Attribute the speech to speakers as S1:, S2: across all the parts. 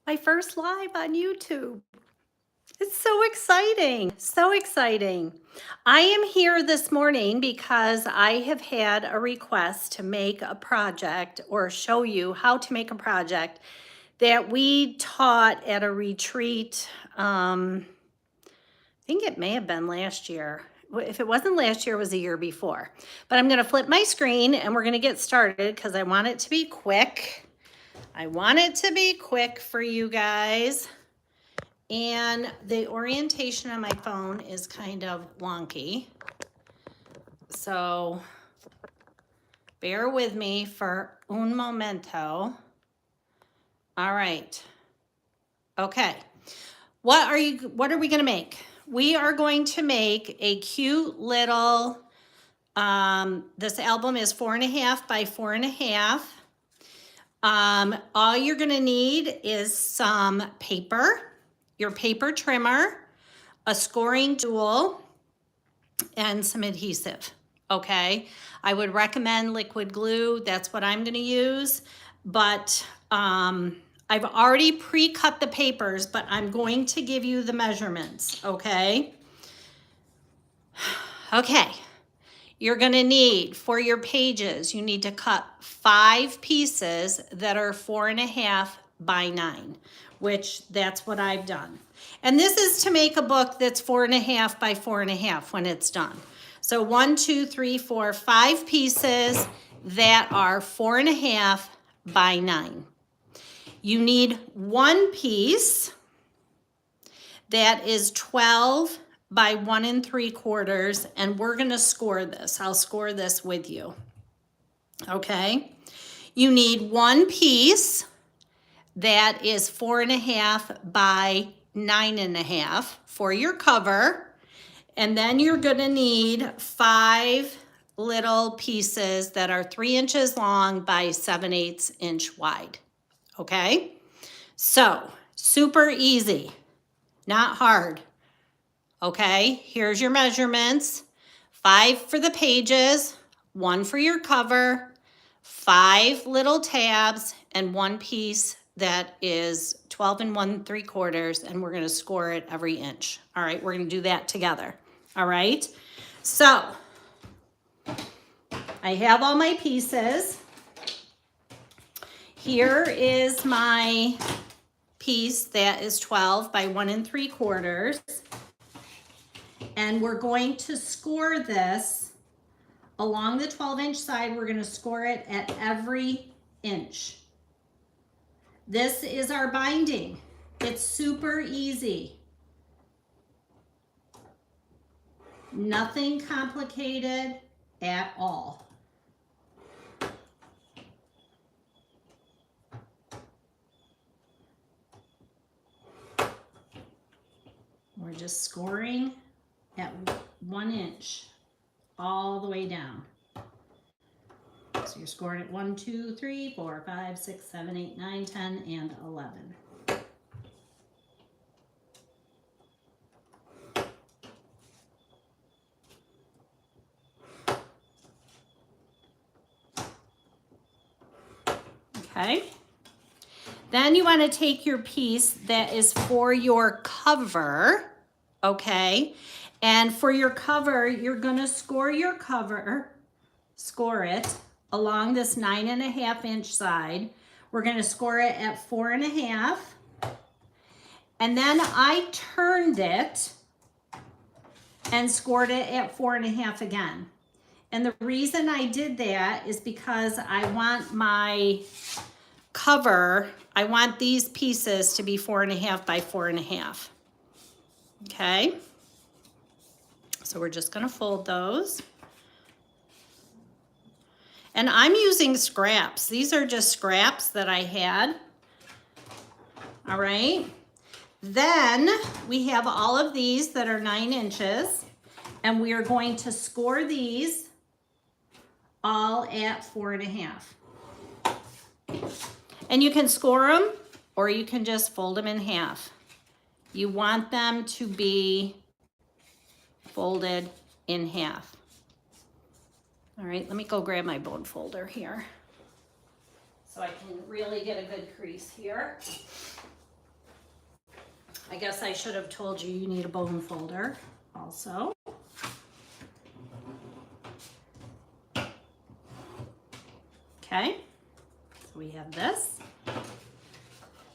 S1: My first live on YouTube. It's so exciting. So exciting. I am here this morning because I have had a request to make a project or show you how to make a project that we taught at a retreat. I think it may have been last year. If it wasn't last year, it was the year before. But I'm going to flip my screen and we're going to get started because I want it to be quick. I want it to be quick for you guys. And the orientation on my phone is kind of wonky. So bear with me for un momento. All right. Okay. What are we going to make? We are going to make a cute little, this album is 4.5 by 4.5. All you're going to need is some paper, your paper trimmer, a scoring tool, and some adhesive, okay? I would recommend liquid glue. That's what I'm going to use, but I've already pre-cut the papers, but I'm going to give you the measurements, okay? Okay. You're going to need, for your pages, you need to cut 5 pieces that are 4.5 by 9, which that's what I've done. And this is to make a book that's 4.5 by 4.5 when it's done. So 1, 2, 3, 4, 5 pieces that are 4.5 by 9. You need 1 piece that is 12 by 1 3/4, and we're going to score this. I'll score this with you. Okay. You need 1 piece that is 4.5 by 9.5 for your cover. And then you're going to need 5 little pieces that are 3 inches long by 7/8 inch wide. Okay. So super easy, not hard. Okay, here's your measurements. 5 for the pages, 1 for your cover, 5 little tabs, and 1 piece that is 12 and 1 3/4, and we're gonna score it every inch. All right, we're gonna do that together. All right, so I have all my pieces. Here is my piece that is 12 by 1 3/4. And we're going to score this along the 12-inch side. We're going to score it at every inch. This is our binding. It's super easy. Nothing complicated at all. We're just scoring at 1 inch all the way down. So you're scoring at 1, 2, 3, 4, 5, 6, 7, 8, 9, 10, and 11. Okay. Then you want to take your piece that is for your cover, okay? And for your cover, you're going to score your cover, score it along this 9.5 inch side. We're going to score it at 4.5. And then I turned it and scored it at 4.5 again. And the reason I did that is because I want my cover, I want these pieces to be 4.5 by 4.5. Okay. So we're just going to fold those. And I'm using scraps. These are just scraps that I had. All right. Then we have all of these that are 9 inches. And we are going to score these all at 4.5. And you can score them or you can just fold them in half. You want them to be folded in half. All right, let me go grab my bone folder here so I can really get a good crease here. I guess I should have told you you need a bone folder also. Okay, so we have this.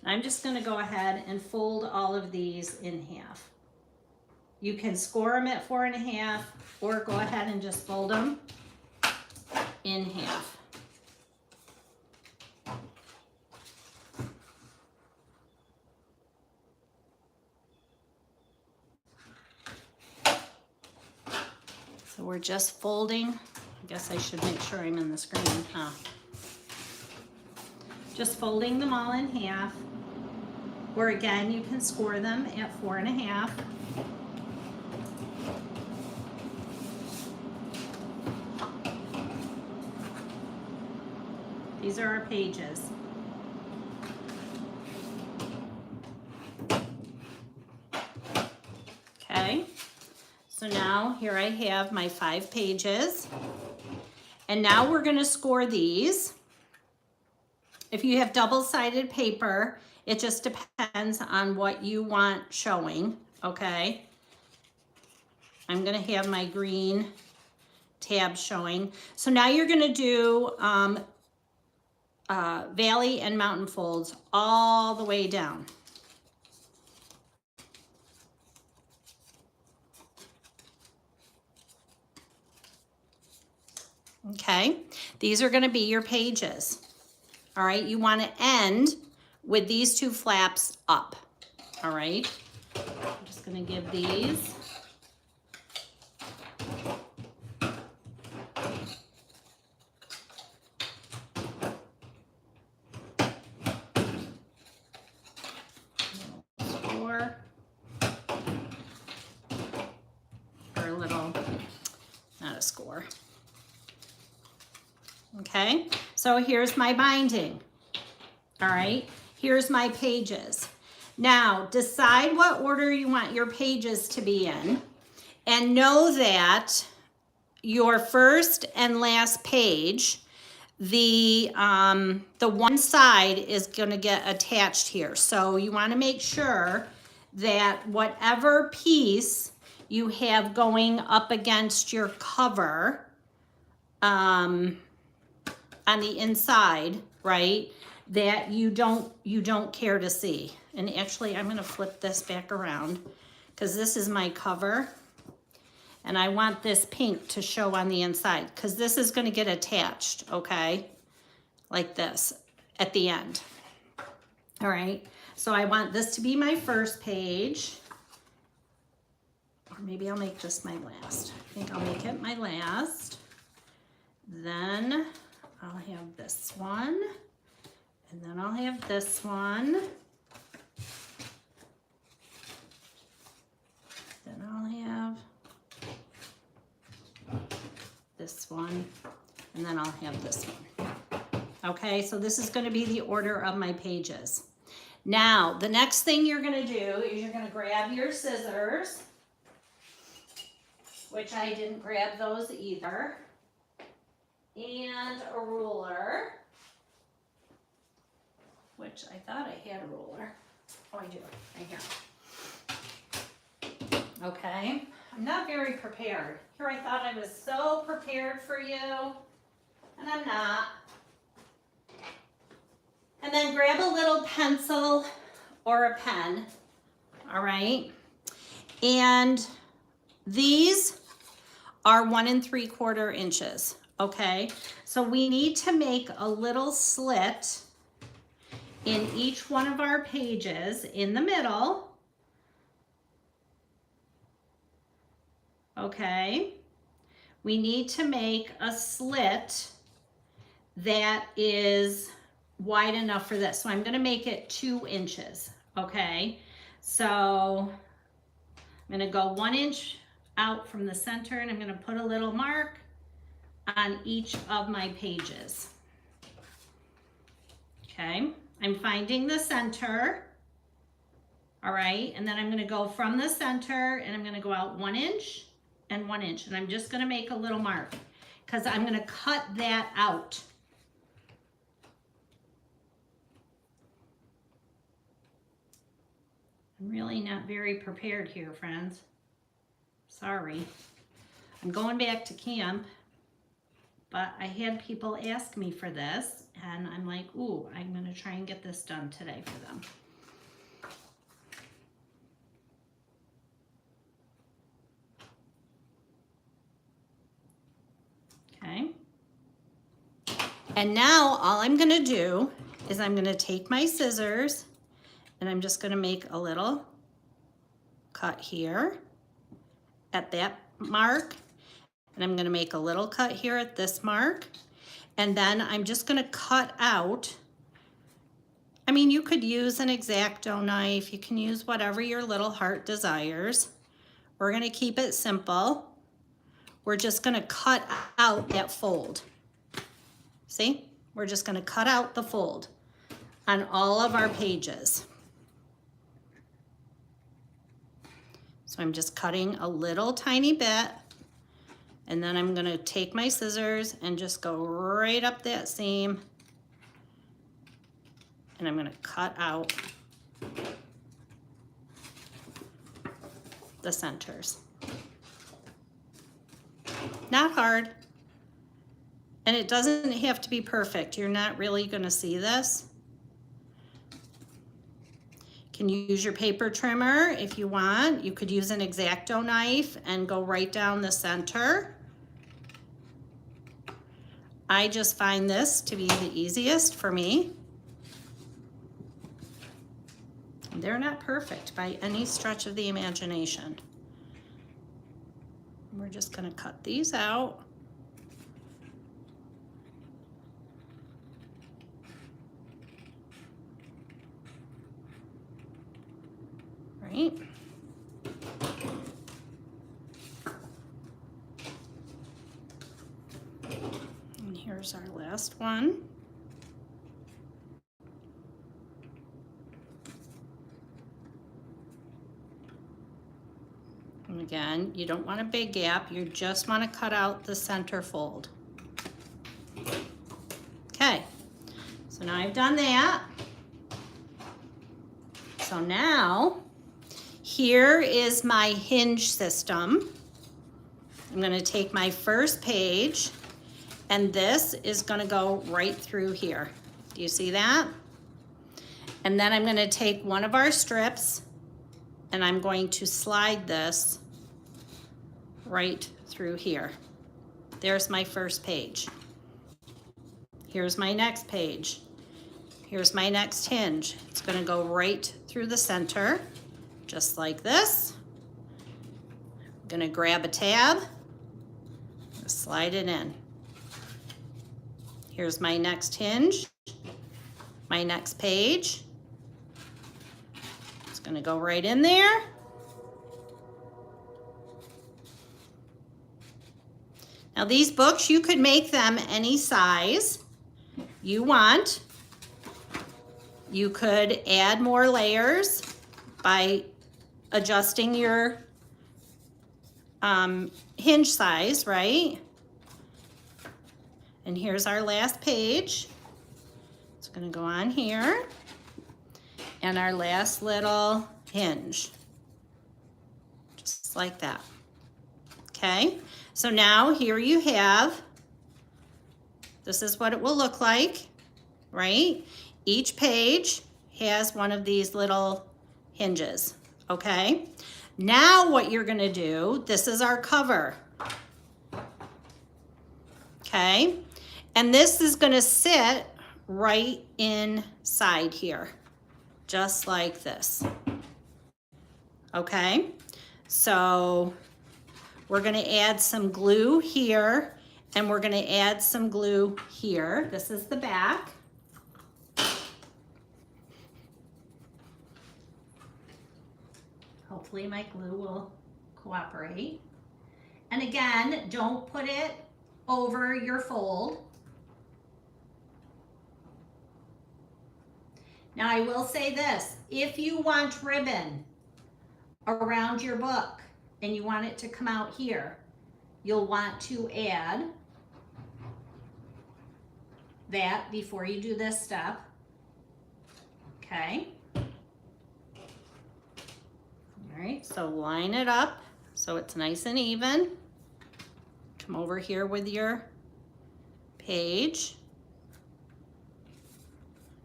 S1: I'm just going to go ahead and fold all of these in half. You can score them at 4.5 or go ahead and just fold them in half. So we're just folding. I guess I should make sure I'm in the screen, huh? Just folding them all in half. Or again, you can score them at 4.5. These are our pages. Okay, so now here I have my 5 pages. And now we're going to score these. If you have double-sided paper, it just depends on what you want showing, okay? I'm going to have my green tab showing. So now you're going to do valley and mountain folds all the way down. Okay, these are going to be your pages. All right, you want to end with these 2 flaps up. All right, I'm just going to give these. Score. Or a little, not a score. Okay, so here's my binding. All right, here's my pages. Now, decide what order you want your pages to be in, and know that your first and last page, the one side is going to get attached here. So you want to make sure that whatever piece you have going up against your cover, on the inside, right, that you don't care to see. And actually, I'm going to flip this back around because this is my cover, and I want this pink to show on the inside because this is going to get attached, okay, like this at the end. All right, so I want this to be my first page, or maybe I'll make this my last. I think I'll make it my last. Then I'll have this one, and then I'll have this one. Then I'll have this one, and then I'll have this one. Okay, so this is going to be the order of my pages. Now, the next thing you're going to do is you're going to grab your scissors, which I didn't grab those either, and a ruler, which I thought I had a ruler. Oh, I do, right here. Okay, I'm not very prepared. Here I thought I was so prepared for you, and I'm not. And then grab a little pencil or a pen, all right? And these are 1 3/4 inches, okay? So we need to make a little slit in each one of our pages in the middle. Okay, we need to make a slit that is wide enough for this. So I'm going to make it 2 inches. Okay, so I'm going to go 1 inch out from the center, and I'm going to put a little mark on each of my pages. Okay, I'm finding the center. All right, and then I'm going to go from the center, and I'm going to go out 1 inch and 1 inch, and I'm just going to make a little mark because I'm going to cut that out. I'm really not very prepared here, friends. Sorry. I'm going back to camp, but I had people ask me for this, and I'm like, ooh, I'm going to try and get this done today for them. Okay. And now all I'm going to do is I'm going to take my scissors and I'm just going to make a little cut here at that mark. And I'm going to make a little cut here at this mark. And then I'm just going to cut out. I mean, you could use an X-Acto knife. You can use whatever your little heart desires. We're going to keep it simple. We're just going to cut out that fold. See? We're just going to cut out the fold on all of our pages. So I'm just cutting a little tiny bit, and then I'm going to take my scissors and just go right up that seam, and I'm going to cut out the centers. Not hard. And it doesn't have to be perfect. You're not really going to see this. You can use your paper trimmer if you want. You could use an X-Acto knife and go right down the center. I just find this to be the easiest for me. They're not perfect by any stretch of the imagination. We're just going to cut these out. Right. And here's our last one. And again, you don't want a big gap, you just want to cut out the center fold. Okay, so now I've done that. So now, here is my hinge system. I'm going to take my first page, and this is going to go right through here. Do you see that? And then I'm going to take one of our strips, and I'm going to slide this right through here. There's my first page. Here's my next page. Here's my next hinge. It's going to go right through the center, just like this. I'm going to grab a tab, slide it in. Here's my next hinge, my next page. It's going to go right in there. Now these books, you could make them any size you want. You could add more layers by adjusting your hinge size, right? And here's our last page. It's going to go on here. And our last little hinge. Just like that. Okay, so now here you have, this is what it will look like, right? Each page has one of these little hinges, okay? Now what you're gonna do, this is our cover, okay? And this is gonna sit right inside here, just like this, okay? So we're gonna add some glue here, and we're gonna add some glue here. This is the back. Hopefully my glue will cooperate. And again, don't put it over your fold. Now I will say this, if you want ribbon around your book and you want it to come out here, you'll want to add that before you do this step, okay? So line it up so it's nice and even. Come over here with your page.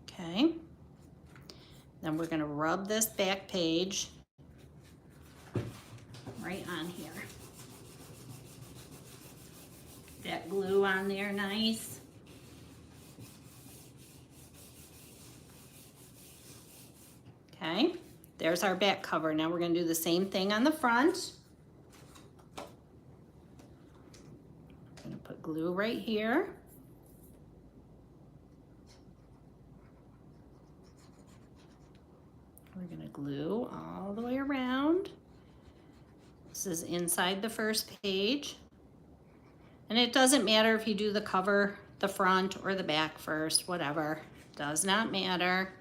S1: Okay. Then we're going to rub this back page right on here. That glue on there nice. Okay, there's our back cover. Now we're going to do the same thing on the front. I'm going to put glue right here. We're going to glue all the way around. This is inside the first page. And it doesn't matter if you do the cover, the front, or the back first, whatever. Does not matter.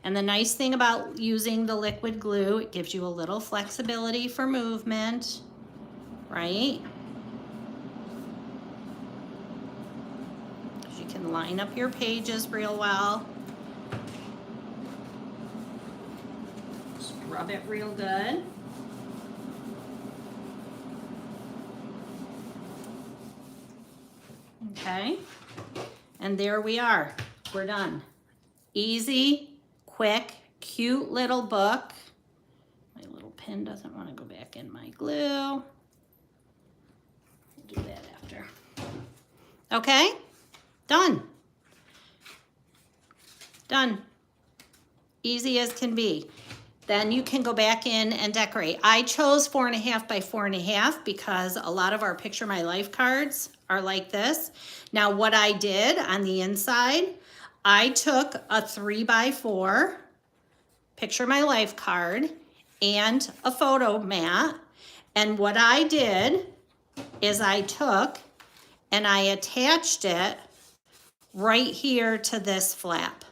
S1: And the nice thing about using the liquid glue, it gives you a little flexibility for movement, right? You can line up your pages real well. Just rub it real good. Okay, and there we are. We're done. Easy, quick, cute little book. My little pin doesn't want to go back in my glue. We'll do that after. Okay, done. Done. Easy as can be. Then you can go back in and decorate. I chose 4.5 by 4.5 because a lot of our Picture My Life cards are like this. Now what I did on the inside, I took a 3 by 4 Picture My Life card and a photo mat. And what I did is I took and I attached it right here to this flap.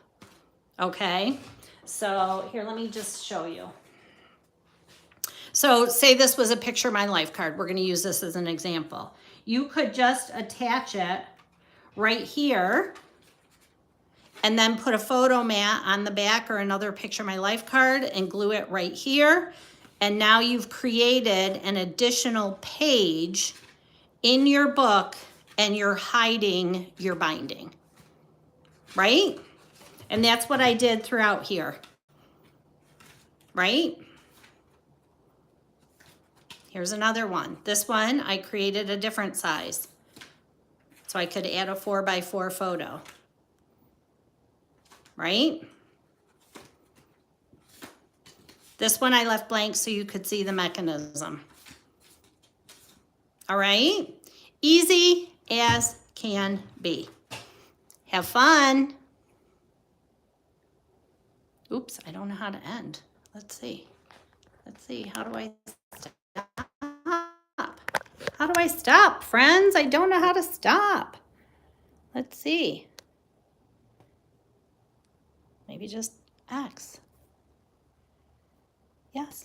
S1: Okay, so here, let me just show you. So say this was a Picture My Life card. We're going to use this as an example. You could just attach it right here and then put a photo mat on the back or another Picture My Life card and glue it right here. And now you've created an additional page in your book and you're hiding your binding, right? And that's what I did throughout here, right? Here's another one. This one, I created a different size. So I could add a 4 by 4 photo, right? This one I left blank so you could see the mechanism. All right? Easy as can be. Have fun. Oops, I don't know how to end. Let's see. Let's see, how do I stop? How do I stop, friends? I don't know how to stop. Let's see. Maybe just X. Yes.